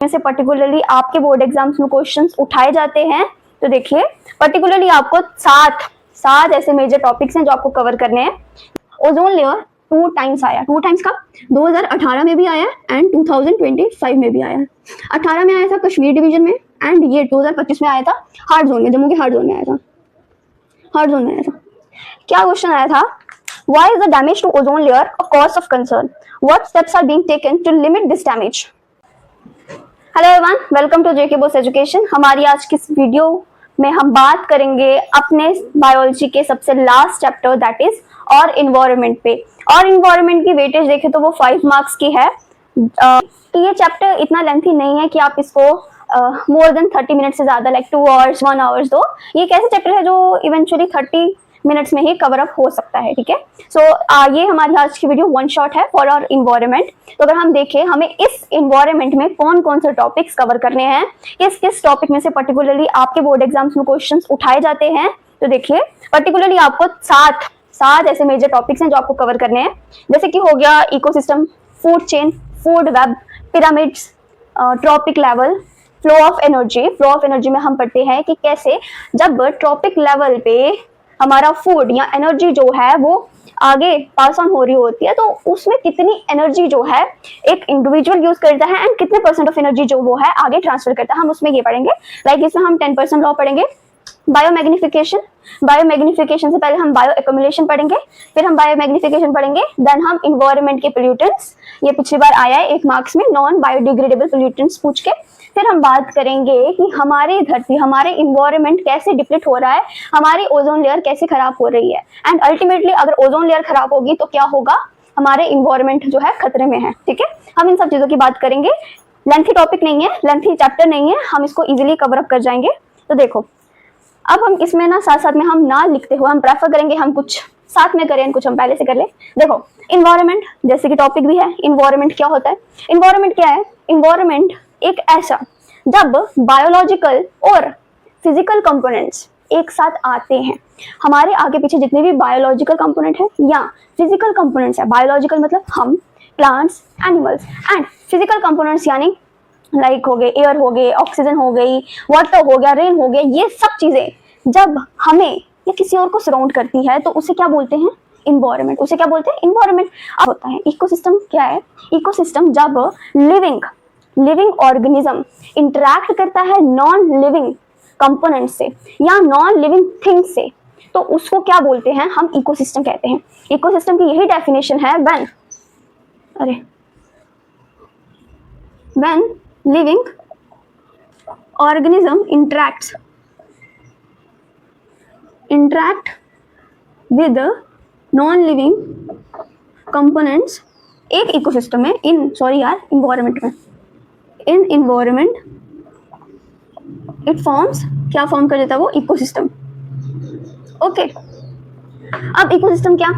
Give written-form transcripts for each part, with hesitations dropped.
में से पर्टिकुलरली आपके बोर्ड एग्जाम्स में क्वेश्चंस उठाए जाते हैं। तो देखिए पर्टिकुलरली आपको सात ऐसे मेजर टॉपिक्स हैं जो आपको कवर करने हैं। ओजोन लेयर 2 टाइम्स आया, 2 टाइम्स का 2018 में भी आया एंड 2025 में भी आया। 18 में आया था कश्मीर डिवीजन में एंड ये 2025 में आया था हार्ड जोन में, जम्मू के हार्ड जोन में आया था, हार्ड जोन में आया था। क्या क्वेश्चन आया था? Why is the damage to ozone layer a cause of concern? What steps are being taken to limit this damage? Hello everyone, welcome to JK Bose education. हमारी आज की इस वीडियो में हम बात करेंगे अपने बायोलॉजी के सबसे लास्ट चैप्टर दैट इज और इन्वायरमेंट पे। और इन्वायरमेंट की वेटेज देखें तो वो 5 मार्क्स की है। तो ये चैप्टर इतना लेंथी नहीं है कि आप इसको मोर देन 30 मिनट से ज्यादा लाइक 2 आवर्स 1 आवर्स दो। ये एक ऐसा चैप्टर है जो इवेंचुअली 30 मिनट्स में ही कवर अप हो सकता है, ठीक है। सो ये हमारी आज की वीडियो 1 शॉट है फॉर आवर इन्वायरमेंट। तो अगर हम देखें हमें इस इन्वायरमेंट में कौन कौन से टॉपिक्स कवर करने हैं, किस किस टॉपिक में से पर्टिकुलरली आपके बोर्ड एग्जाम्स में क्वेश्चंस उठाए जाते हैं। तो देखिए पर्टिकुलरली आपको सात ऐसे मेजर टॉपिक्स हैं जो आपको कवर करने हैं, जैसे कि हो गया ecosystem, food chain, food web, pyramids, trophic level, flow of energy. Flow of energy में हम पढ़ते हैं कि कैसे जब ट्रॉपिक लेवल पे हमारा फूड या एनर्जी जो है वो आगे पास ऑन हो रही होती है तो उसमें कितनी एनर्जी जो है एक इंडिविजुअल यूज करता है एंड कितने % ऑफ एनर्जी जो वो है आगे ट्रांसफर करता है, हम उसमें ये पढ़ेंगे। लाइक इसमें हम 10% लॉ पढ़ेंगे। बायोमैग्निफिकेशन से पहले हम बायो एक्यूमुलेशन पढ़ेंगे, फिर हम बायोमैग्निफिकेशन पढ़ेंगे, देन हम इन्वायरमेंट के पोल्यूटेंट्स, ये पिछली बार आया है 1 मार्क्स में, नॉन बायोडिग्रेडेबल पोल्यूटेंट्स पूछ के। फिर हम बात करेंगे कि हमारी धरती, हमारे इन्वायरमेंट कैसे डिप्लीट हो रहा है, हमारी ओजोन लेयर कैसे खराब हो रही है एंड अल्टीमेटली अगर ओजोन लेयर खराब होगी तो क्या होगा, हमारे इन्वायरमेंट जो है खतरे में है, ठीक है। हम इन सब चीजों की बात करेंगे। लेंथी टॉपिक नहीं है, लेंथी चैप्टर नहीं है, हम इसको इजीली कवर अप कर जाएंगे। तो देखो अब हम इसमें ना साथ साथ में हम ना लिखते हुए हम प्रेफर करेंगे हम कुछ साथ में करें, कुछ हम पहले से कर ले। देखो इन्वायरमेंट जैसे कि टॉपिक भी है, इन्वायरमेंट क्या होता है? इन्वायरमेंट क्या है? इन्वायरमेंट एक ऐसा जब बायोलॉजिकल और फिजिकल कंपोनेंट्स एक साथ आते हैं, हमारे आगे पीछे जितने भी बायोलॉजिकल कंपोनेंट है या फिजिकल कंपोनेंट्स है, बायोलॉजिकल मतलब हम, plants, animals, and physical components यानी लाइक हो गए, एयर हो गए, ऑक्सीजन हो गई, वाटर हो गया, रेन हो गया, ये सब चीजें जब हमें या किसी और को सराउंड करती है तो उसे क्या बोलते हैं? इन्वायरमेंट। उसे क्या बोलते हैं? इन्वायरमेंट। अब होता है इकोसिस्टम। क्या है इकोसिस्टम? जब लिविंग ऑर्गेनिज्म इंटरैक्ट करता है नॉन लिविंग कंपोनेंट से या नॉन लिविंग थिंग से, तो उसको क्या बोलते हैं? हम इकोसिस्टम कहते हैं। इकोसिस्टम की यही डेफिनेशन है, when living organism interact with non-living components एक इकोसिस्टम में इन्वायरमेंट में इन इन्वायरमेंट इट फॉर्म्स, क्या फॉर्म कर देता है वो? इकोसिस्टम। ओके, अब इकोसिस्टम क्या?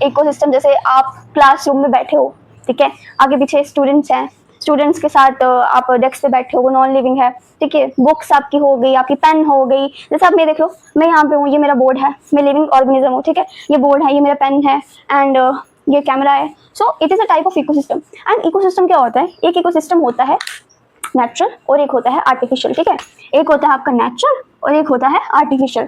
इकोसिस्टम जैसे आप क्लासरूम में बैठे हो, ठीक है, आगे पीछे स्टूडेंट्स हैं, स्टूडेंट्स के साथ आप डेस्क पे बैठे हो, वो नॉन लिविंग है, ठीक है। बुक्स आपकी हो गई, आपकी पेन हो गई, जैसे आप मैं देख लो, मैं यहाँ पे हूँ, ये मेरा बोर्ड है, मैं लिविंग ऑर्गेनिज्म हूँ, ठीक है, ये बोर्ड है, ये मेरा पेन है एंड ये कैमरा है। So it is a type of ecosystem. And ecosystem क्या होता है? एक इकोसिस्टम होता है नेचुरल और एक होता है आर्टिफिशियल, ठीक है। एक होता है आपका नेचुरल और एक होता है आर्टिफिशियल।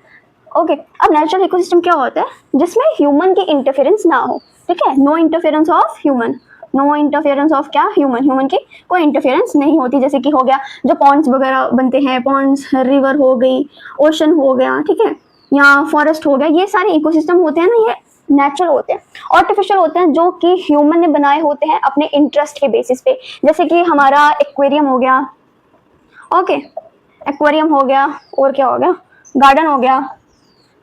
ओके, अब नेचुरल इकोसिस्टम क्या होता है? जिसमें ह्यूमन की इंटरफेरेंस ना हो, ठीक है, no interference of human, no interference of क्या? ह्यूमन की कोई इंटरफेरेंस नहीं होती। जैसे कि हो गया जो पॉन्ड्स वगैरह बनते हैं, पॉन्ड्स, रिवर हो गई, ओशन हो गया, ठीक है, या फॉरेस्ट हो गया, ये सारे इकोसिस्टम होते हैं ना, ये नेचुरल होते हैं। आर्टिफिशियल होते हैं जो कि ह्यूमन ने बनाए होते हैं अपने इंटरेस्ट के बेसिस पे, जैसे कि हमारा एक्वेरियम हो गया, ओके, एक्वेरियम हो गया, और क्या हो गया, गार्डन हो गया,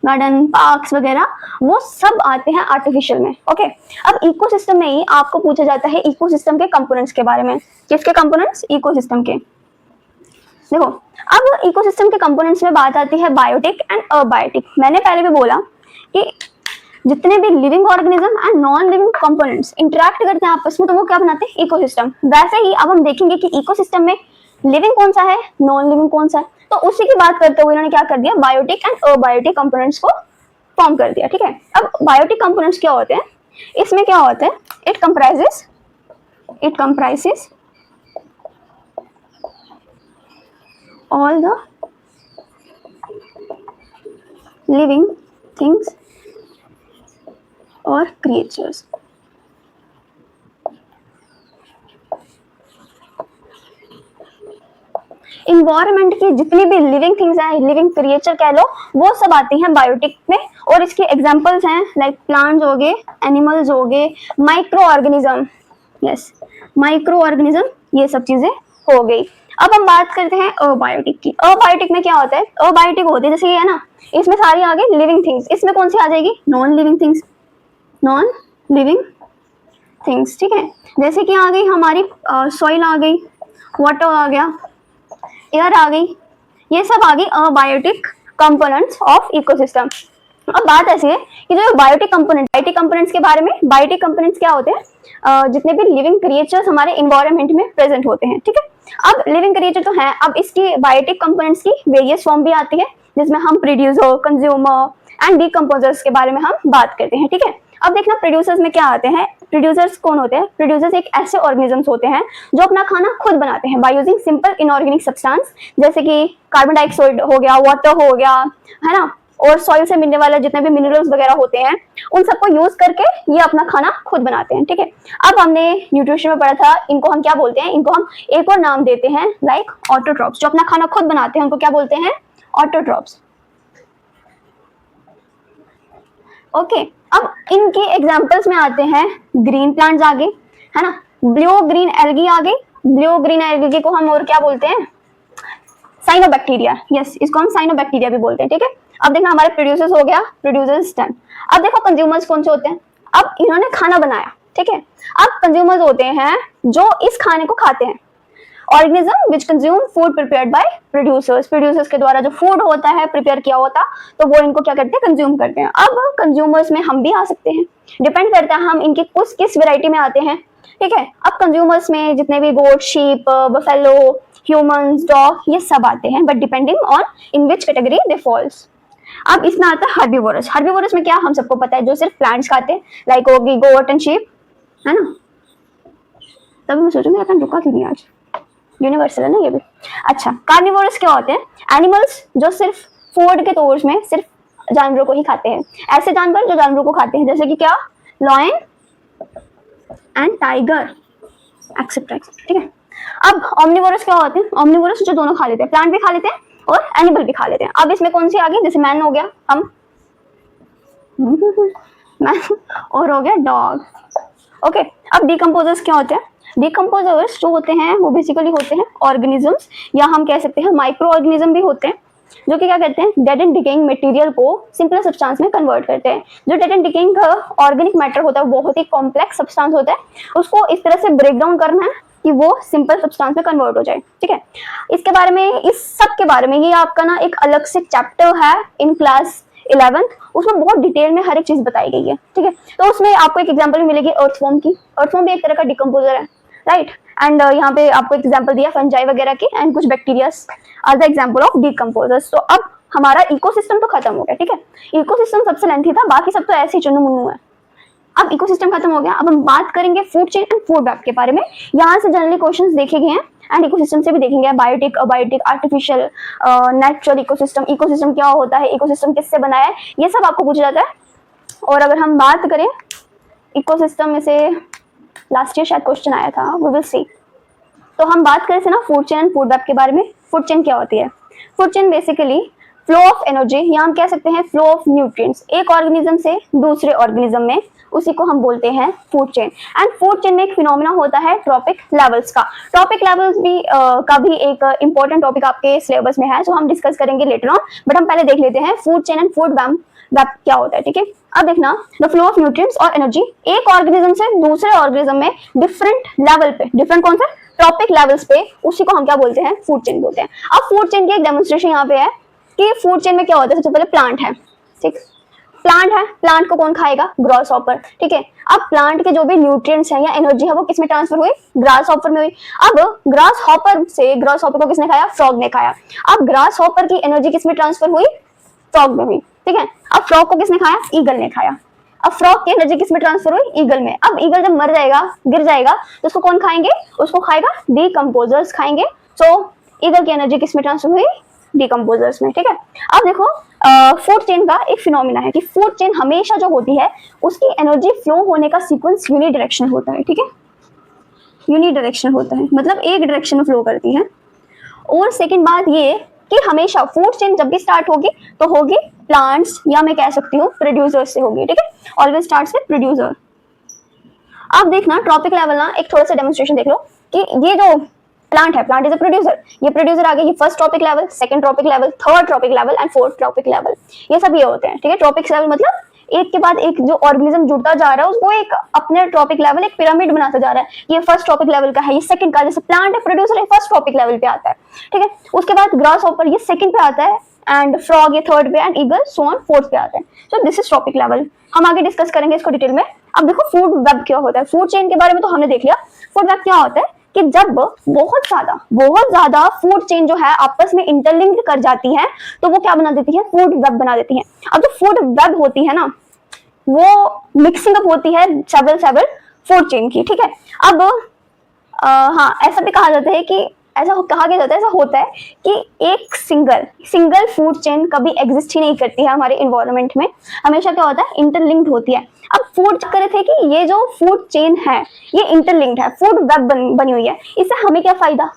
गार्डन, पार्क्स वगैरह, वो सब आते हैं आर्टिफिशियल में। ओके, अब इकोसिस्टम में ही आपको पूछा जाता है इकोसिस्टम के कंपोनेंट्स के बारे में। किसके कंपोनेंट्स? इकोसिस्टम के। देखो अब इकोसिस्टम के कंपोनेंट्स में बात आती है बायोटिक एंड अबायोटिक। मैंने पहले भी बोला कि जितने भी living organism and non living components interact करते हैं आपस में तो वो क्या बनाते हैं? इकोसिस्टम। वैसे ही अब हम देखेंगे कि इकोसिस्टम में लिविंग कौन सा है, नॉन लिविंग कौन सा है, तो उसी की बात करते हुए इन्होंने क्या कर दिया? बायोटिक एंड अबायोटिक कंपोनेंट्स को फॉर्म कर दिया, ठीक है। अब बायोटिक कंपोनेंट्स क्या होते हैं? इसमें क्या होता है? It comprises all the living things और क्रिएचर्स। इन्वायरमेंट की जितनी भी लिविंग थिंग्स हैं, लिविंग क्रिएचर कह लो, वो सब आती हैं बायोटिक में। और इसके एग्जांपल्स हैं लाइक प्लांट्स हो गए, एनिमल्स हो गए, micro organism, yes micro organism, ये सब चीजें हो गई। अब हम बात करते हैं अबायोटिक की। अबायोटिक में क्या होता है? अबायोटिक होती है जैसे ये है ना, इसमें सारी आ गई लिविंग थिंग्स, इसमें कौन सी आ जाएगी? Non living things, non living things, ठीक है। जैसे कि आ गई हमारी सॉइल आ गई, वाटर आ गया, एयर आ गई, ये सब आ गई अबायोटिक कंपोनेंट्स ऑफ इकोसिस्टम। अब बात ऐसी है कि जो बायोटिक कंपोनेंट्स के बारे में, बायोटिक कंपोनेंट्स क्या होते हैं? जितने भी लिविंग क्रिएचर्स हमारे इन्वायरमेंट में प्रेजेंट होते हैं, ठीक है। अब लिविंग क्रिएचर तो हैं, अब इसकी बायोटिक कंपोनेंट्स की वेरियस फॉर्म भी आती है, जिसमें हम प्रोड्यूसर, कंज्यूमर एंड डिकम्पोजर्स के बारे में हम बात करते हैं, ठीक है। अब देखना प्रोड्यूसर्स में क्या आते हैं। प्रोड्यूसर्स कौन होते हैं? प्रोड्यूसर्स एक ऐसे ऑर्गेनिजम्स होते हैं जो अपना खाना खुद बनाते हैं by using simple inorganic substance, जैसे कि कार्बन डाइऑक्साइड हो गया, वाटर हो गया, है ना, और सॉइल से मिलने वाले जितने भी मिनरल्स वगैरह होते हैं, उन सबको यूज करके ये अपना खाना खुद बनाते हैं, ठीक है। अब हमने न्यूट्रिशन में पढ़ा था, इनको हम क्या बोलते हैं? इनको हम एक और नाम देते हैं लाइक ऑटोट्रॉप्स। जो अपना खाना खुद बनाते हैं उनको क्या बोलते हैं? ऑटोट्रॉप्स। ओके, अब इनके एग्जांपल्स में आते हैं ग्रीन प्लांट्स आ गए, है ना, ब्लू ग्रीन एल्गी आ गई। ब्लू ग्रीन एल्गी को हम और क्या बोलते हैं? साइनोबैक्टीरिया, यस, इसको हम साइनोबैक्टीरिया भी बोलते हैं, ठीक है। अब देखना हमारे प्रोड्यूसर्स हो गया, प्रोड्यूसर्स डन। अब देखो कंज्यूमर्स कौन से होते हैं? अब इन्होंने खाना बनाया, ठीक है। अब कंज्यूमर्स होते हैं जो इस खाने को खाते हैं, organism which consume food prepared by producers. Producers के द्वारा जो फूड होता है प्रिपेयर किया होता, तो वो इनको क्या करते हैं? कंज्यूम करते हैं। अब कंज्यूमर्स में हम भी आ सकते हैं, डिपेंड करता है हम इनकी किस वैरायटी में आते हैं, ठीक है। अब कंज्यूमर्स में जितने भी goat, sheep, buffalo, humans, dog, ये सब आते हैं, but depending on in which category they falls. अब इसमें आता है हर्बीवोरस। हर्बीवोरस में क्या हम सबको पता है, जो सिर्फ प्लांट्स खाते हैं, लाइक होगी गोट एंड शीप, है ना। तभी मैं सोचूं मेरा रुका क्यों नहीं आज, यूनिवर्सल है ना ये भी। अच्छा, कार्निवोरस क्या होते हैं? एनिमल्स जो सिर्फ फूड के तौर में सिर्फ जानवरों को ही खाते हैं। ऐसे जानवर जो जानवरों को खाते हैं, जैसे कि क्या? लॉयन एंड टाइगर एक्सेट्रा, ठीक है। अब ओमनिवोरस क्या होते हैं? ओमनिवोरस जो दोनों खा लेते हैं, प्लांट भी खा लेते हैं और एनिमल भी खा लेते हैं। अब इसमें कौन सी आ गई? जैसे मैन हो गया, हम मैन, और हो गया डॉग। ओके, अब डिकम्पोजर्स क्या होते हैं? डिकम्पोजर्स जो होते हैं वो बेसिकली होते हैं ऑर्गेनिजम्स, या हम कह सकते हैं माइक्रो ऑर्गेनिज्म भी होते हैं, जो कि क्या कहते हैं? डेड एंड डिकेइंग मटेरियल को सिंपल सब्सटेंस में कन्वर्ट करते हैं। जो dead and decaying organic matter होता है वो बहुत ही कॉम्प्लेक्स सब्सटेंस होता है, उसको इस तरह से ब्रेक डाउन करना है कि वो सिंपल सब्सटेंस में कन्वर्ट हो जाए, ठीक है। इसके बारे में, इस सब के बारे में ये आपका ना एक अलग से चैप्टर है इन क्लास 11th, उसमें बहुत डिटेल में हर एक चीज बताई गई है, ठीक है। तो उसमें आपको एक एग्जांपल मिलेगी अर्थवॉर्म की। अर्थवॉर्म भी एक तरह का डिकम्पोजर है, राइट। एंड यहाँ पे आपको एक एग्जांपल दिया फंजाई वगैरह की, एंड कुछ bacterias are the example of decomposers. तो अब हमारा इकोसिस्टम तो खत्म हो गया, ठीक है। इकोसिस्टम सबसे लेंथी था, बाकी सब तो ऐसे ही चुन्नू मुन्नू है। अब इकोसिस्टम खत्म हो गया, अब हम बात करेंगे food chain and food web के बारे में। यहाँ से जनरली क्वेश्चंस देखे गए हैं, एंड इकोसिस्टम से भी देखेंगे biotic, abiotic, artificial, natural ecosystem, ecosystem क्या होता है, इकोसिस्टम किससे बना है, ये सब आपको पूछा जाता है। और अगर हम बात करें इकोसिस्टम में से, लास्ट ईयर शायद क्वेश्चन आया था, वी विल सी। तो हम बात करें ना food chain and food web के बारे में। फूड चेन क्या होती है? Food chain basically flow of energy, या हम कह सकते हैं फ्लो ऑफ न्यूट्रिएंट्स, एक ऑर्गेनिज्म से दूसरे ऑर्गेनिज्म में, उसी को हम बोलते हैं food chain. And food chain में एक फिनोमेना होता है ट्रॉपिक लेवल्स का। ट्रॉपिक लेवल्स भी का भी एक इंपॉर्टेंट टॉपिक आपके सिलेबस में है, जो हम डिस्कस करेंगे लेटर ऑन, बट हम पहले देख लेते हैं food chain and food web क्या होता है, ठीक है। अब देखना, द फ्लो ऑफ न्यूट्रिएंट्स और एनर्जी एक ऑर्गेनिज्म से दूसरे ऑर्गेनिज्म में डिफरेंट लेवल पे, डिफरेंट कौन सा? ट्रॉपिक लेवल्स पे, उसी को हम क्या बोलते हैं? फूड चेन बोलते हैं। अब फूड चेन की एक डेमोन्स्ट्रेशन यहाँ पे है कि फूड चेन में क्या होता है। सबसे पहले प्लांट है, ठीक, प्लांट है, प्लांट को कौन खाएगा? ग्रास हॉपर, ठीक है। अब प्लांट के जो भी न्यूट्रिएंट्स हैं या एनर्जी है वो किस में ट्रांसफर हुई? ग्रास हॉपर में हुई। अब ग्रास हॉपर से, ग्रास हॉपर को किसने खाया? फ्रॉग ने खाया। अब ग्रास हॉपर की एनर्जी किस में ट्रांसफर हुई? फ्रॉग में हुई, ठीक है। अब फ्रॉग को किसने खाया? ईगल ने खाया। अब फ्रॉग की एनर्जी किस में ट्रांसफर हुई? ईगल में। अब ईगल जब मर जाएगा, गिर जाएगा, तो उसको कौन खाएंगे? उसको खाएगा डिकम्पोजर्स खाएंगे। सो ईगल की एनर्जी किस में ट्रांसफर हुई, डिकम्पोजर्स में। ठीक है, अब देखो फूड चेन का एक फिनोमिना है कि फूड चेन हमेशा जो होती है उसकी एनर्जी फ्लो होने का सीक्वेंस यूनिडायरेक्शनल होता है। ठीक है, यूनिडायरेक्शनल होता है, मतलब एक डायरेक्शन में फ्लो करती है। और सेकंड बात ये कि हमेशा फूड चेन जब भी स्टार्ट होगी तो होगी प्लांट्स, या मैं कह सकती हूँ प्रोड्यूसर से होगी। ठीक है, ऑलवेज स्टार्ट्स विद प्रोड्यूसर। अब देखना ट्रॉपिक लेवल ना, एक थोड़ा सा डेमोन्स्ट्रेशन देख लो कि ये जो प्लांट है, प्लांट इज अ प्रोड्यूसर, ये प्रोड्यूसर आ गया, ये first trophic level, second trophic level, third trophic level and fourth trophic level, ये सब ये होते हैं। ठीक है, ट्रॉपिक लेवल मतलब एक के बाद एक जो ऑर्गेनिज्म जुड़ता जा रहा है उसको एक अपने ट्रॉपिक लेवल एक पिरामिड बनाता जा रहा है। ये फर्स्ट ट्रॉपिक लेवल का है, ये सेकंड का, जैसे प्लांट है प्रोड्यूसर है फर्स्ट ट्रॉपिक लेवल पे आता है। ठीक है, उसके बाद ग्रास हॉपर ये सेकंड पे आता है, एंड फ्रॉग ये थर्ड पे, and eagle so on fourth पे आता है। So this is trophic level. हम आगे डिस्कस करेंगे इसको डिटेल में। अब देखो फूड वेब क्या होता है, फूड चेन के बारे में तो हमने देख लिया। फूड वेब क्या होता है कि जब बहुत ज्यादा फूड चेन जो है आपस में इंटरलिंक्ड कर जाती है तो वो क्या बना देती है, फूड वेब बना देती है। अब जो फूड वेब होती है ना वो मिक्सिंग अप होती है सेवरल फूड चेन की। ठीक है, अब हाँ ऐसा भी कहा जाता है कि ऐसा कहा गया जाता है, ऐसा होता है कि एक सिंगल फूड चेन कभी एग्जिस्ट ही नहीं करती है हमारे इन्वायरमेंट में, हमेशा क्या होता है इंटरलिंक्ड होती है। अब फूड कर रहे थे कि ये जो फूड चेन है ये इंटरलिंक्ड है, फूड वेब बनी हुई है, इससे हमें क्या फायदा हो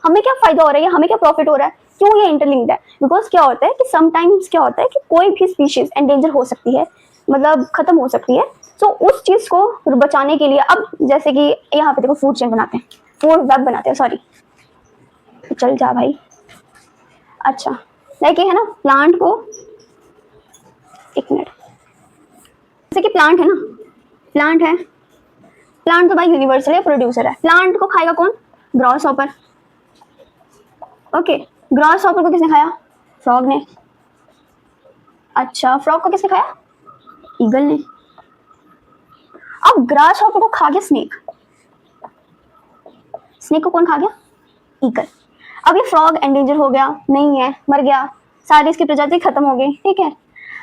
रहा है, हमें क्या प्रॉफिट हो रहा है, क्यों ये इंटरलिंक्ड है? बिकॉज क्या होता है कि समटाइम्स क्या होता है कि कोई भी स्पीशीज एंडेंजर हो सकती है, मतलब खत्म हो सकती है। तो उस चीज को बचाने के लिए अब जैसे कि यहाँ पे देखो फूड चेन बनाते हैं, फूड वेब बनाते हैं, सॉरी चल जा भाई। अच्छा लाइक ये है ना प्लांट को, एक मिनट, जैसे कि प्लांट है ना, प्लांट तो भाई यूनिवर्सल है, प्रोड्यूसर है। प्लांट को खाएगा कौन, grass hopper. Okay, grass hopper को किसने खाया, फ्रॉग ने। अच्छा फ्रॉग को किसने खाया, ईगल ने। अब ग्रास हॉपर को खा गया स्नेक को कौन खा गया, ईगल। अब ये फ्रॉग एंडेंजर हो गया, नहीं है, मर गया, सारी इसकी प्रजाति खत्म हो गई। ठीक है,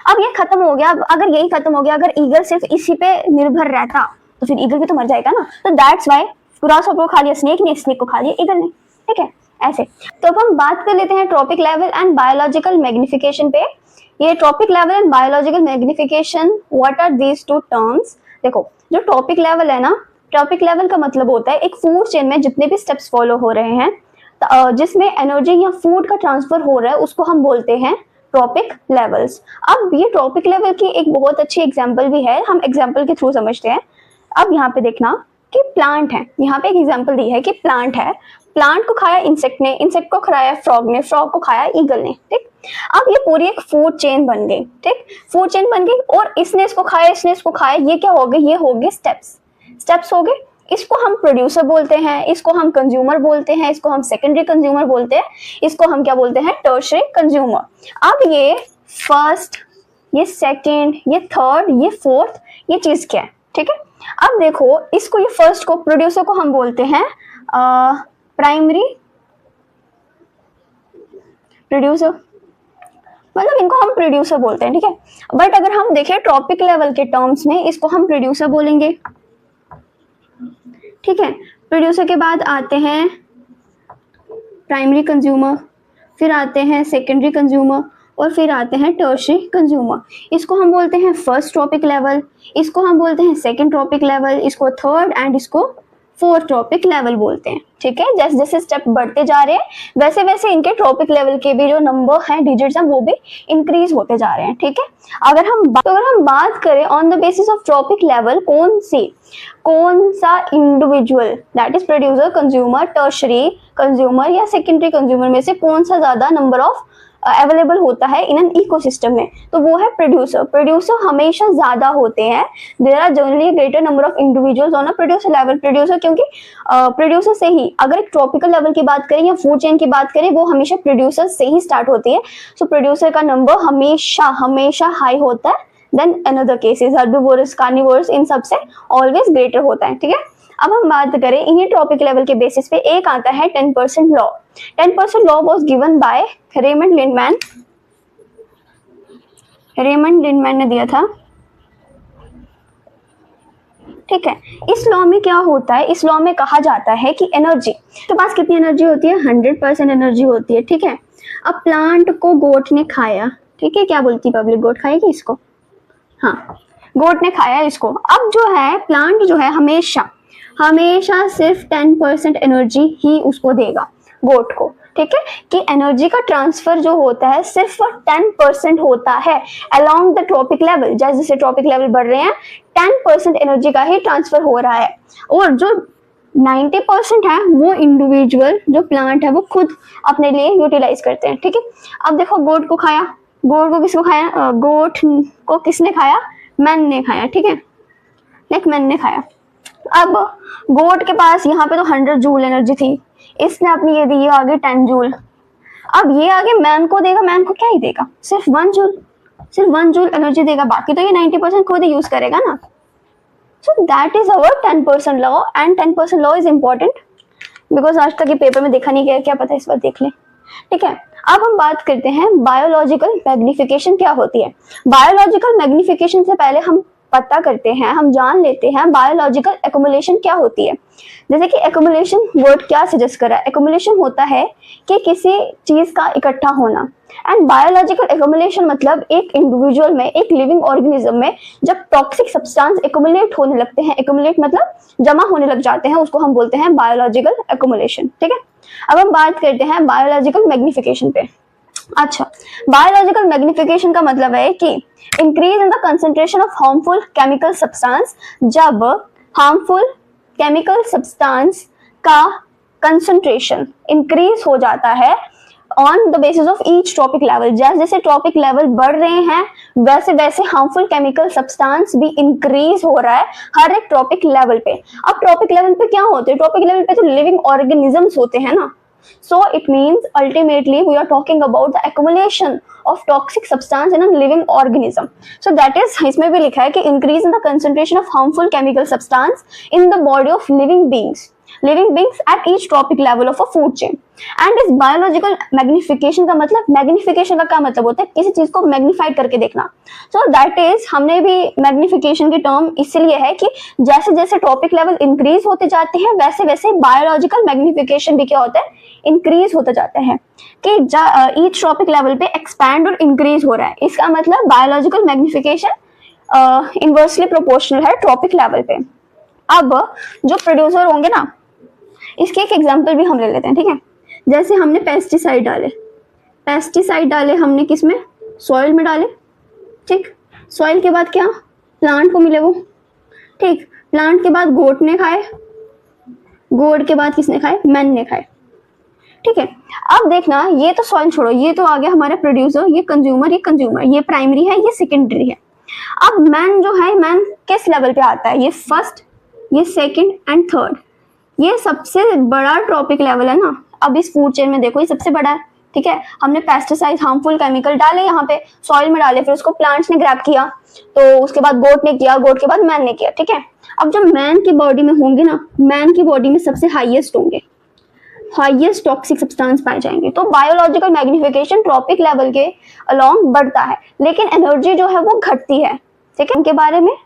अब ये खत्म हो गया, अगर यही खत्म हो गया, अगर ईगल सिर्फ इसी पे निर्भर रहता तो फिर ईगल भी तो मर जाएगा ना। तो दैट्स वाई ग्रास हॉपर को खा लिया स्नेक ने, स्नेक को खा लिया ईगल ने। ठीक है, ऐसे। तो अब हम बात कर लेते हैं trophic level and biological magnification पे। ये trophic level and biological magnification, what are these two terms? देखो जो ट्रॉपिक लेवल है ना, ट्रॉपिक लेवल का मतलब होता है एक फूड चेन में जितने भी स्टेप्स फॉलो हो रहे हैं जिसमें एनर्जी या फूड का ट्रांसफर हो रहा है उसको हम बोलते हैं ट्रॉपिक लेवल्स। अब ये ट्रॉपिक लेवल की एक बहुत अच्छी एग्जांपल भी है, हम एग्जांपल के थ्रू समझते हैं। अब यहाँ पे देखना कि प्लांट है, यहाँ पे एक एग्जांपल दी है कि प्लांट है, प्लांट को खाया इंसेक्ट ने, इंसेक्ट को खाया फ्रॉग ने, फ्रॉग को खाया ईगल ने। ठीक, अब ये पूरी एक फूड चेन बन गई। ठीक, फूड चेन बन गई और इसने इसको खाया, इसने इसको खाया, ये क्या हो गए, ये हो गए स्टेप्स हो गए। इसको हम प्रोड्यूसर बोलते हैं, इसको हम कंज्यूमर बोलते हैं, इसको हम सेकेंडरी कंज्यूमर बोलते हैं, इसको हम क्या बोलते हैं, टर्शियरी कंज्यूमर। अब ये फर्स्ट, ये सेकेंड, ये थर्ड, ये फोर्थ, ये चीज क्या है? ठीक है, अब देखो इसको, ये फर्स्ट को, प्रोड्यूसर को हम बोलते हैं प्राइमरी प्रोड्यूसर, मतलब इनको हम प्रोड्यूसर बोलते हैं। ठीक है, बट अगर हम देखें ट्रॉपिक लेवल के टर्म्स में इसको हम प्रोड्यूसर बोलेंगे। ठीक है, प्रोड्यूसर के बाद आते हैं प्राइमरी कंज्यूमर, फिर आते हैं सेकेंडरी कंज्यूमर और फिर आते हैं टर्शियरी कंज्यूमर। इसको हम बोलते हैं फर्स्ट ट्रॉपिक लेवल, इसको हम बोलते हैं सेकेंड ट्रॉपिक लेवल, इसको थर्ड एंड इसको फोर्थ ट्रॉपिक लेवल बोलते हैं। ठीक है, जैसे जैसे स्टेप बढ़ते जा रहे हैं वैसे वैसे इनके ट्रॉपिक लेवल के भी जो नंबर हैं, डिजिट्स हैं, वो भी इंक्रीज होते जा रहे हैं। ठीक है, अगर हम बात करें on the basis of trophic level, कौन सा individual that is producer, consumer, tertiary consumer या सेकेंडरी कंज्यूमर में से कौन सा ज्यादा नंबर ऑफ अवेलेबल होता है इन एन इकोसिस्टम में, तो वो है प्रोड्यूसर हमेशा ज्यादा होते हैं। There are generally greater number of individuals on a producer level. Producer क्योंकि प्रोड्यूसर से ही, अगर एक ट्रॉपिकल लेवल की बात करें या फूड चेन की बात करें, वो हमेशा प्रोड्यूसर से ही स्टार्ट होती है। सो प्रोड्यूसर का नंबर हमेशा हाई होता है then another cases, herbivorous, carnivorous, इन सब से ऑलवेज ग्रेटर होता है। ठीक है, अब हम बात करें इन्हीं ट्रॉपिक लेवल के बेसिस पे, एक आता है 10% law. 10% law was given by Raymond Lindeman ने दिया था। ठीक है। इस लॉ में क्या होता है, इस लॉ में कहा जाता है कि एनर्जी के पास कितनी एनर्जी होती है, 100% एनर्जी होती है, ठीक है। अब प्लांट को गोट ने खाया, ठीक है, क्या बोलती पब्लिक, गोट खाएगी इसको, हाँ गोट ने खाया इसको। अब जो है प्लांट जो है हमेशा हमेशा सिर्फ 10% एनर्जी ही उसको देगा गोट को, ठीक है, कि एनर्जी का ट्रांसफर जो होता है सिर्फ 10% होता है अलोंग द ट्रॉपिक लेवल। जैसे जैसे ट्रॉपिक लेवल बढ़ रहे हैं 10% एनर्जी का ही ट्रांसफर हो रहा है, और जो 90% है वो इंडिविजुअल जो प्लांट है वो खुद अपने लिए यूटिलाइज करते हैं, ठीक है। अब देखो गोट को खाया, गोट को किसको खाया, गोट को किसने खाया, मैन ने खाया, ठीक है, लाइक मैन ने खाया। अब गोट के पास यहाँ पे तो 100 जूल एनर्जी थी, इसने अपनी ये दी, ये आगे 10 जूल। अब ये आगे मैन को देगा, मैन को क्या ही देगा, सिर्फ 1 जूल, सिर्फ 1 जूल एनर्जी देगा, बाकी तो ये 90% खुद ही यूज करेगा ना। So that is our 10% law, and 10% law is important because आज तक ये पेपर में देखा नहीं गया, क्या पता इस बार देख ले, ठीक है। अब हम बात करते हैं बायोलॉजिकल मैग्निफिकेशन क्या होती है। बायोलॉजिकल मैग्निफिकेशन से पहले हम पता करते हैं, हम जान लेते हैं बायोलॉजिकल एक्युमुलेशन क्या होती है। जैसे कि एक्युमुलेशन वर्ड क्या सजेस्ट कर रहा है, एक्युमुलेशन होता है कि किसी चीज का इकट्ठा होना, एंड बायोलॉजिकल एक्युमुलेशन मतलब एक इंडिविजुअल में, एक लिविंग ऑर्गेनिज्म में जब टॉक्सिक सब्सटेंस एक्युमुलेट होने लगते हैं, एक्युमुलेट मतलब जमा होने लग जाते हैं, उसको हम बोलते हैं बायोलॉजिकल एक्युमुलेशन, ठीक है। अब हम बात करते हैं बायोलॉजिकल मैग्निफिकेशन पे। अच्छा, बायोलॉजिकल मैग्निफिकेशन का मतलब है कि increase in the concentration of harmful chemical substance, जब हार्मफुल केमिकल सब्सटेंस का कंसंट्रेशन इंक्रीज हो जाता है on the basis of each trophic level. जैसे जैसे ट्रॉपिक लेवल बढ़ रहे हैं वैसे वैसे हार्मफुल केमिकल सब्सटेंस भी इंक्रीज हो रहा है हर एक ट्रॉपिक लेवल पे। अब ट्रॉपिक लेवल पे क्या होते हैं, ट्रॉपिक लेवल पे तो लिविंग ऑर्गेनिजम्स होते हैं ना, so it means ultimately we are talking about the accumulation of toxic substance in a living organism. So that is, इसमें भी लिखा है कि increase in the concentration of harmful chemical substance in the body of living beings at each trophic level of a food chain. And इस biological magnification का मतलब, magnification का क्या मतलब होता है, किसी चीज को मैग्नीफाइड करके देखना। So that is, हमने भी magnification की टर्म इसलिए है कि जैसे जैसे टॉपिक लेवल इंक्रीज होते जाते हैं वैसे वैसे बायोलॉजिकल मैग्निफिकेशन भी क्या होता है, इंक्रीज होता जाता है, कि ईच टॉपिक लेवल पे एक्सपैंड और इंक्रीज हो रहा है। इसका मतलब बायोलॉजिकल मैग्निफिकेशन इनवर्सली प्रोपोर्शनल है टॉपिक लेवल पे। अब जो प्रोड्यूसर होंगे ना, इसके एक एग्जांपल भी हम ले लेते हैं, ठीक है। जैसे हमने पेस्टिसाइड डाले हमने किस में, सॉइल में डाले, ठीक। सॉइल के बाद क्या, प्लांट को मिले वो, ठीक। प्लांट के बाद गोट ने खाए, गोट के बाद किसने खाए, मैन ने खाए, ठीक है। अब देखना, ये तो सॉइल छोड़ो, ये तो आ गया हमारा प्रोड्यूसर, ये कंज्यूमर, ये प्राइमरी है, ये सेकेंडरी है। अब मैन जो है, मैन किस लेवल पे आता है, ये फर्स्ट, ये सेकंड एंड थर्ड, ये सबसे बड़ा ट्रॉपिक लेवल है ना। अब इस फूड चेन में देखो ये सबसे बड़ा है, ठीक है। हमने पेस्टिसाइड हार्मफुल केमिकल डाले यहाँ पे, सॉइल में डाले, फिर उसको प्लांट्स ने ग्रैब किया, तो उसके बाद गोट ने किया, गोट के बाद मैन ने किया, ठीक है। अब जो मैन की बॉडी में होंगे ना, मैन की बॉडी में सबसे हाईएस्ट होंगे, हाईएस्ट टॉक्सिक सब्सटेंस पाए जाएंगे। तो बायोलॉजिकल मैग्निफिकेशन ट्रॉपिक लेवल के अलोंग बढ़ता है, लेकिन एनर्जी जो है वो घटती है, ठीक है। इनके बारे में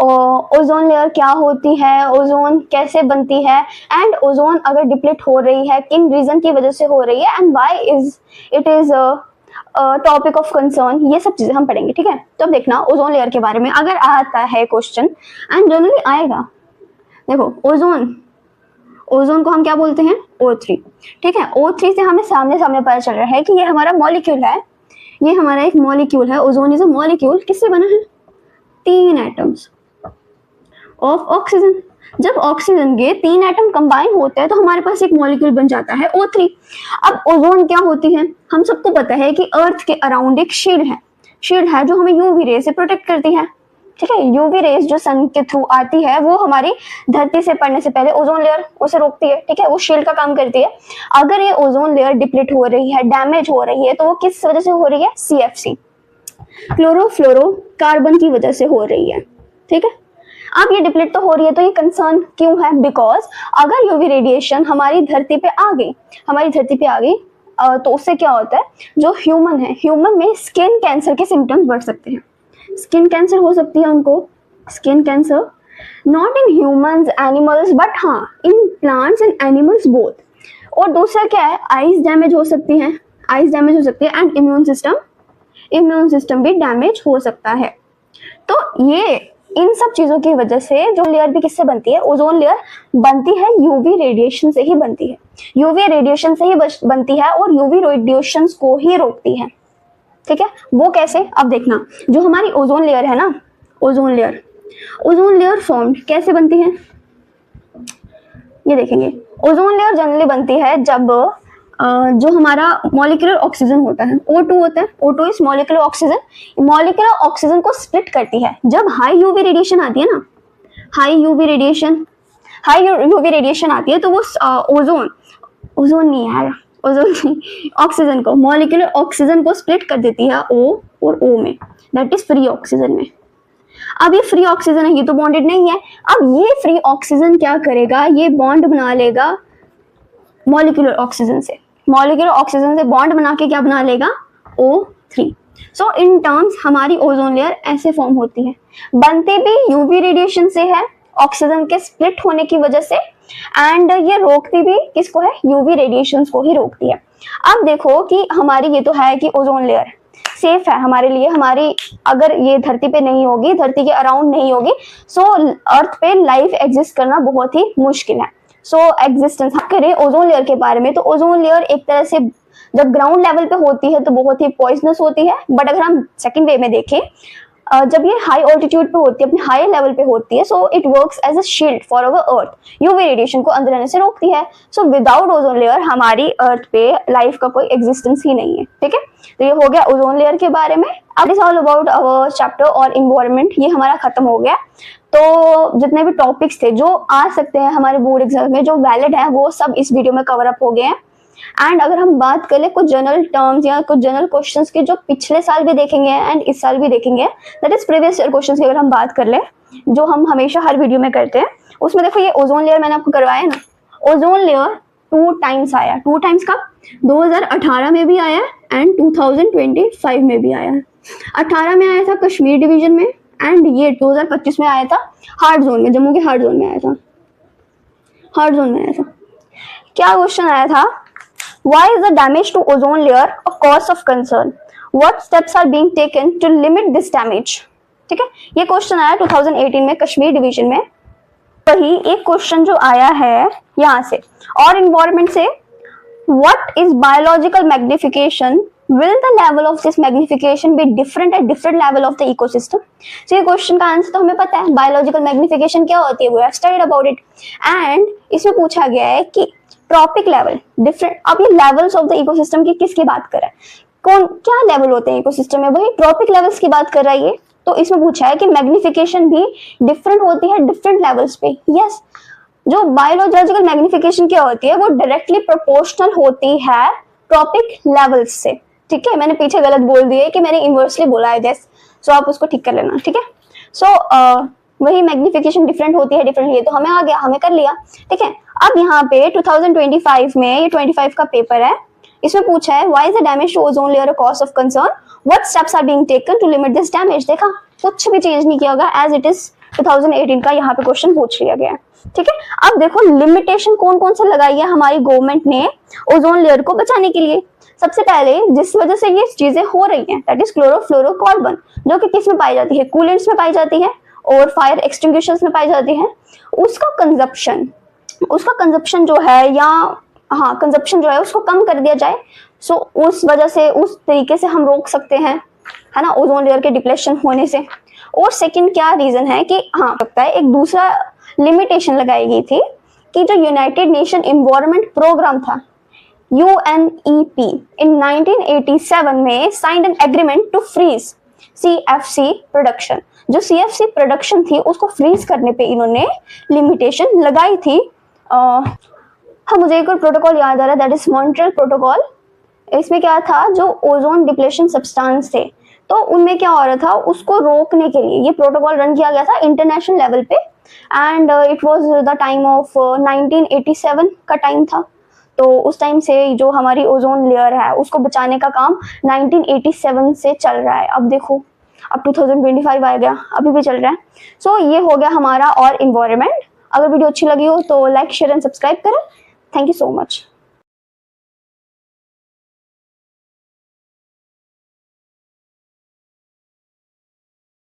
ओजोन लेयर क्या होती है, ओजोन कैसे बनती है, एंड ओजोन अगर डिप्लीट हो रही है किन रीजन की वजह से हो रही है, and why it is topic of concern, ये सब चीजें हम पढ़ेंगे, ठीक है। तो अब देखना ओजोन लेयर के बारे में अगर आता है क्वेश्चन, एंड जनरली आएगा, देखो ओजोन को हम क्या बोलते हैं, O3, ठीक है। O3 से हमें सामने सामने पता चल रहा है कि ये हमारा मॉलिक्यूल है, ये हमारा एक मॉलिक्यूल है। ओजोन इज अ मॉलिक्यूल, किससे बना है, 3 एटम्स ऑफ ऑक्सीजन। जब ऑक्सीजन के 3 एटम कंबाइन होते हैं तो हमारे पास एक मॉलिक्यूल बन जाता है O3। अब ओजोन क्या होती है, हम सबको पता है कि अर्थ के अराउंड एक शील्ड है जो हमें यूवी रे से प्रोटेक्ट करती है, ठीक है। यूवी रेज जो सन के थ्रू आती है वो हमारी धरती से पड़ने से पहले ओजोन लेयर उसे रोकती है, ठीक है, वो शील्ड का काम करती है। अगर ये ओजोन लेयर डिप्लीट हो रही है, डैमेज हो रही है, तो वो किस वजह से हो रही है, CFC, क्लोरोफ्लोरोकार्बन की वजह से हो रही है, ठीक है। अब ये डिप्लीट तो हो रही है, तो ये कंसर्न क्यों है, बिकॉज अगर यूवी रेडिएशन हमारी धरती पे आ गई तो उससे क्या होता है, जो ह्यूमन है, ह्यूमन में स्किन कैंसर के सिम्टम्स बढ़ सकते हैं, स्किन कैंसर हो सकती है उनको, skin cancer, not in humans animals but हाँ in plants and animals both. और दूसरा क्या है, आइज डैमेज हो सकती है, आइज डैमेज हो सकती है एंड इम्यून सिस्टम भी डैमेज हो सकता है। तो ये इन सब चीजों की वजह से जो लेयर भी किससे बनती है, ओजोन लेयर बनती है यूवी रेडिएशन से ही बनती है, यूवी रेडिएशन से ही बनती है और यूवी रेडिएशन को ही रोकती है। ठीक है, वो कैसे, अब देखना, जो हमारी ओजोन लेयर है ना, ओजोन लेयर फॉर्म कैसे बनती है, ये देखेंगे। ओजोन लेयर जनरली बनती है जब जो हमारा मॉलिक्यूलर ऑक्सीजन होता है, O2 होता है, O2 is molecular oxygen, molecular oxygen को स्प्लिट करती है। जब हाई यूवी रेडिएशन आती है ना, हाई यूवी रेडिएशन आती है तो वो ओजोन नहीं है, ऑक्सीजन को, मॉलिक्यूलर ऑक्सीजन को स्प्लिट कर देती है O और O में, दैट इज फ्री ऑक्सीजन में। अब ये फ्री ऑक्सीजन है, ये तो बॉन्डेड नहीं है। अब ये फ्री ऑक्सीजन क्या करेगा, ये बॉन्ड बना लेगा मॉलिक्यूलर ऑक्सीजन से, बॉन्ड बना के क्या बना लेगा, O3। सो इन टर्म्स हमारी ओजोन लेयर ऐसे फॉर्म होती है, बनती भी यूवी रेडिएशन से है, ऑक्सीजन के स्प्लिट होने की वजह से, एंड ये रोकती भी किसको है, यूवी रेडिएशन को ही रोकती है। अब देखो कि हमारी ये तो है कि ओजोन लेयर सेफ है हमारे लिए, हमारी अगर ये धरती पे नहीं होगी, धरती के अराउंड नहीं होगी, सो अर्थ पे लाइफ एग्जिस्ट करना बहुत ही मुश्किल है। सो एग्जिस्टेंस करें ओजोन लेयर के बारे में, तो ओजोन लेयर एक तरह से जब ग्राउंड लेवल पे होती है तो बहुत ही पॉइजनस होती है, बट अगर हम सेकंड वे में देखें, जब ये हाई ऑल्टीट्यूड पे होती है, अपने हाई लेवल पे होती है, so it works as a shield for our earth, UV radiation को अंदर आने से रोकती है। सो विदाउट ओजोन लेयर हमारी अर्थ पे लाइफ का कोई एग्जिस्टेंस ही नहीं है। ठीक है, तो ये हो गया ओजोन लेयर के बारे में। अब is all about our chapter और इन्वायरमेंट, ये हमारा खत्म हो गया। तो जितने भी टॉपिक्स थे जो आ सकते हैं हमारे बोर्ड एग्जाम में, जो वैलिड है, वो सब इस वीडियो में कवर अप हो गए हैं। एंड अगर हम बात करें कुछ जनरल टर्म्स या कुछ जनरल क्वेश्चंस की, जो पिछले साल भी देखेंगे एंड इस साल भी देखेंगे, that is previous year questions की अगर हम बात कर ले, जो हम हमेशा हर वीडियो में करते हैं, उसमें देखो ये ओजोन लेयर मैंने आपको करवाया ना, ओजोन लेयर 2 टाइम्स आया, 2 टाइम्स कब, 2018 में भी आया एंड 2025 में भी आया। 18 में आया था कश्मीर डिवीजन में, एंड ये 2025 में आया था हार्ड जोन में, जम्मू के हार्ड जोन में आया था, क्या क्वेश्चन आया था, why is the damage to ozone layer a cause of concern, what steps are being taken to limit this damage। ठीक है, ये क्वेश्चन आया 2018 में कश्मीर डिवीजन में। वही एक क्वेश्चन जो आया है यहाँ से और इन्वायरमेंट से, what is biological magnification, will the level of this magnification be different at different level of the ecosystem। so ये क्वेश्चन का आंसर तो हमें पता है, बायोलॉजिकल मैग्निफिकेशन क्या होती है, वो have studied about it. And इसमें पूछा गया है कि ट्रॉपिक लेवल डिफरेंट, अब ये लेवल्स ऑफ द इकोसिस्टम की किसकी बात कर रहा है, कौन क्या लेवल होते हैं इकोसिस्टम में, वही ट्रॉपिक लेवल्स की बात कर रहा है ये। तो इसमें पूछा है कि मैग्निफिकेशन भी डिफरेंट होती है डिफरेंट लेवल्स पे। यस, जो बायोलॉजिकल मैग्निफिकेशन क्या होती है, वो डायरेक्टली प्रोपोर्शनल होती है ट्रॉपिक लेवल्स से। ठीक है, मैंने पीछे गलत बोल दिया है कि मैंने इनवर्सली बोला है जैस, सो आप उसको ठीक कर लेना। ठीक है, सो वही मैग्निफिकेशन डिफरेंट होती है, डिफरेंट, ये तो हमें आ गया, हमें कर लिया। ठीक है, अब यहाँ पे 2025 में, ये 25 का पेपर है, इसमें पूछा है why is the damage to ozone layer a cause of concern, what steps are being taken to limit this damage। देखा, कुछ भी चेंज नहीं किया होगा, एज इट इज 2018 का यहाँ पे क्वेश्चन पूछ लिया गया है। ठीक है, अब देखो लिमिटेशन कौन कौन से लगाई है हमारी गवर्नमेंट ने ओजोन लेयर को बचाने के लिए। सबसे पहले जिस वजह से ये चीजें हो रही हैं, दैट इज क्लोरोफ्लोरोकार्बन, जो कि किस में पाई जाती है, कूलेंट्स में पाई जाती है और फायर एक्सटिंग्विशर्स में पाई जाती है। उसका कंजप्शन जो है, या हाँ कंजप्शन जो है उसको कम कर दिया जाए, सो उस वजह से, उस तरीके से हम रोक सकते हैं, है ना, ओजोन लेयर के डिप्लेशन होने से। और सेकंड क्या रीजन है कि हाँ लगता है एक दूसरा लिमिटेशन लगाई गई थी कि जो यूनाइटेड नेशन एनवायरनमेंट प्रोग्राम था UNEP इन 1987 में signed an agreement to freeze CFC production. जो CFC प्रोडक्शन थी उसको फ्रीज करने पे इन्होंने लिमिटेशन लगाई थी। हाँ, मुझे एक और प्रोटोकॉल याद आ रहा है, दैट इज मॉन्ट्रियल प्रोटोकॉल। इसमें क्या था, जो ओजोन डिप्लेशन सब्सटेंस थे तो उनमें क्या हो रहा था, उसको रोकने के लिए ये प्रोटोकॉल रन किया गया था इंटरनेशनल लेवल पे, and it was the time of 1987 का टाइम था। तो उस टाइम से जो हमारी ओजोन लेयर है उसको बचाने का काम 1987 से चल रहा है। अब देखो अब 2025 आ गया, अभी भी चल रहा है। सो ये हो गया हमारा और इन्वायरमेंट। अगर वीडियो अच्छी लगी हो तो लाइक शेयर एंड सब्सक्राइब करें। Thank you so much.